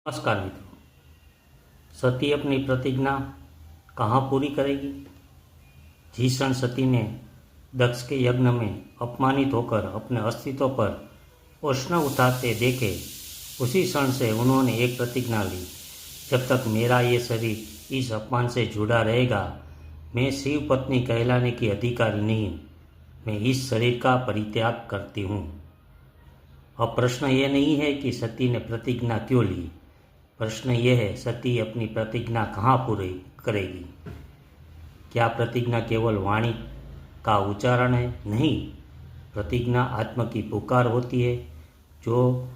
नमस्कार मित्रों। सती अपनी प्रतिज्ञा कहाँ पूरी करेगी? जिस क्षण सती ने दक्ष के यज्ञ में अपमानित होकर अपने अस्तित्व पर प्रश्न उठाते देखे, उसी क्षण से उन्होंने एक प्रतिज्ञा ली। जब तक मेरा ये शरीर इस अपमान से जुड़ा रहेगा, मैं शिव पत्नी कहलाने की अधिकारी नहीं। मैं इस शरीर का परित्याग करती हूँ। अब प्रश्न ये नहीं है कि सती ने प्रतिज्ञा क्यों ली। प्रश्न यह है, सती अपनी प्रतिज्ञा कहाँ पूरी करेगी? क्या प्रतिज्ञा केवल वाणी का उच्चारण है? नहीं, प्रतिज्ञा आत्मा की पुकार होती है, जो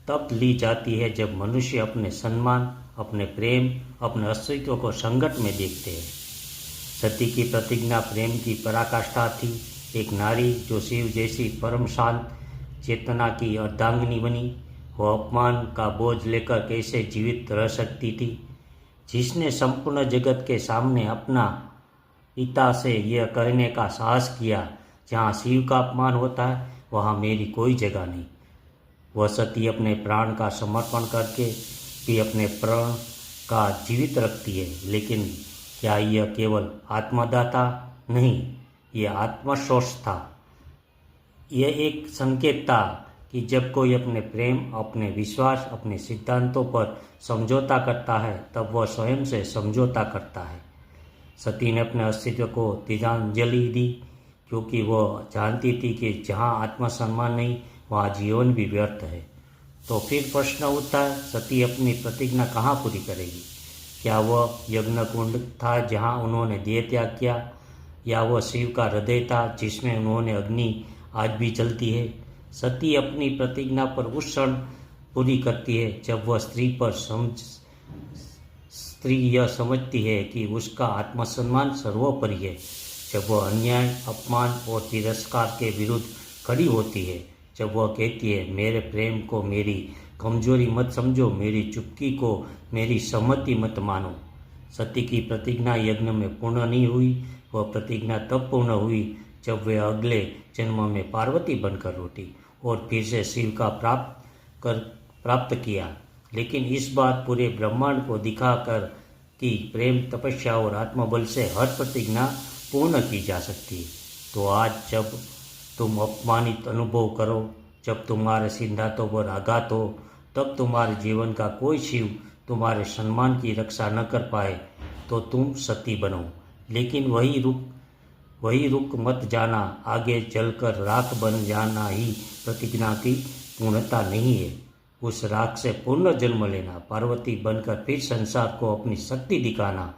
तब ली जाती है जब मनुष्य अपने सम्मान, अपने प्रेम, अपने अस्तित्व को संकट में देखते हैं। सती की प्रतिज्ञा प्रेम की पराकाष्ठा थी। एक नारी जो शिव जैसी परम शांत चेतना की अर्धांगिनी बनी, वो अपमान का बोझ लेकर कैसे जीवित रह सकती थी? जिसने संपूर्ण जगत के सामने अपना पिता से यह कहने का साहस किया, जहाँ शिव का अपमान होता है वहाँ मेरी कोई जगह नहीं। वह सती अपने प्राण का समर्पण करके भी अपने प्राण का जीवित रखती है। लेकिन क्या यह केवल आत्मदाता? नहीं, यह आत्मशोष था। यह एक संकेत था कि जब कोई अपने प्रेम, अपने विश्वास, अपने सिद्धांतों पर समझौता करता है, तब वह स्वयं से समझौता करता है। सती ने अपने अस्तित्व को तिलांजलि दी, क्योंकि वह जानती थी कि जहाँ आत्मसम्मान नहीं, वहाँ जीवन भी व्यर्थ है। तो फिर प्रश्न उठता है, सती अपनी प्रतिज्ञा कहाँ पूरी करेगी? क्या वह यज्ञ कुंड था जहाँ उन्होंने देह त्याग किया, या वह शिव का हृदय था जिसमें उन्होंने अग्नि आज भी जलती है? सती अपनी प्रतिज्ञा पर उस क्षण पूरी करती है जब वह स्त्री यह समझती है कि उसका आत्मसम्मान सर्वोपरि है। जब वह अन्याय, अपमान और तिरस्कार के विरुद्ध खड़ी होती है, जब वह कहती है, मेरे प्रेम को मेरी कमजोरी मत समझो, मेरी चुप्पी को मेरी सम्मति मत मानो। सती की प्रतिज्ञा यज्ञ में पूर्ण नहीं हुई। वह प्रतिज्ञा तब पूर्ण हुई जब वे अगले जन्म में पार्वती बनकर लौटी और फिर से शिव का प्राप्त किया। लेकिन इस बार पूरे ब्रह्मांड को दिखाकर कि प्रेम, तपस्या और आत्मबल से हर प्रतिज्ञा पूर्ण की जा सकती है। तो आज जब तुम अपमानित अनुभव करो, जब तुम्हारे सिद्धांतों पर आघात हो, तब तुम्हारे जीवन का कोई शिव तुम्हारे सम्मान की रक्षा न कर पाए, तो तुम सती बनो। लेकिन वही रुक मत जाना। आगे चलकर राख बन जाना ही प्रतिज्ञा की पूर्णता नहीं है। उस राख से पूर्ण जन्म लेना, पार्वती बनकर फिर संसार को अपनी शक्ति दिखाना,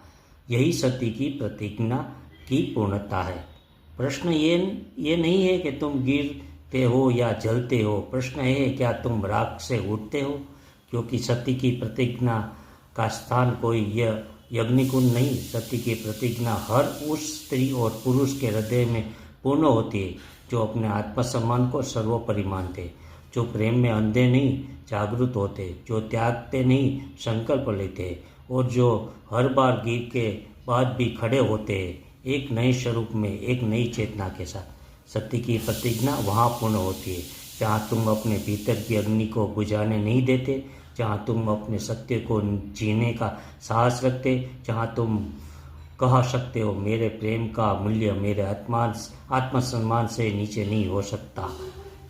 यही सती की प्रतिज्ञा की पूर्णता है। प्रश्न ये नहीं है कि तुम गिरते हो या जलते हो। प्रश्न है, क्या तुम राख से उठते हो? क्योंकि सती की प्रतिज्ञा का स्थान कोई यह यज्ञकुंड नहीं। सती की प्रतिज्ञा हर उस स्त्री और पुरुष के हृदय में पूर्ण होती है जो अपने आत्मसम्मान को सर्वोपरि मानते, जो प्रेम में अंधे नहीं जागरूक होते, जो त्यागते नहीं संकल्प लेते, और जो हर बार गिर के बाद भी खड़े होते हैं एक नए स्वरूप में, एक नई चेतना के साथ। सती की प्रतिज्ञा वहाँ पूर्ण होती है जहाँ तुम अपने भीतर की अग्नि को बुझाने नहीं देते, जहाँ तुम अपने सत्य को जीने का साहस रखते, जहाँ तुम कह सकते हो, मेरे प्रेम का मूल्य मेरे आत्मसम्मान से नीचे नहीं हो सकता।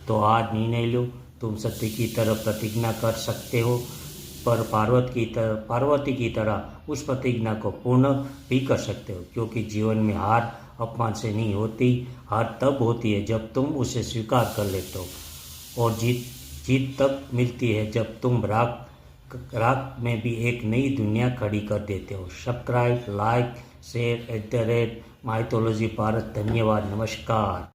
तो आज निर्णय लो, तुम सत्य की तरह प्रतिज्ञा कर सकते हो, पर पार्वती की तरह उस प्रतिज्ञा को पूर्ण भी कर सकते हो। क्योंकि जीवन में हार अपमान से नहीं होती, हार तब होती है जब तुम उसे स्वीकार कर लेते हो, और जीत तब मिलती है जब तुम राख में भी एक नई दुनिया खड़ी कर देते हो। Subscribe, like, share @ mythology Bharat. धन्यवाद। नमस्कार।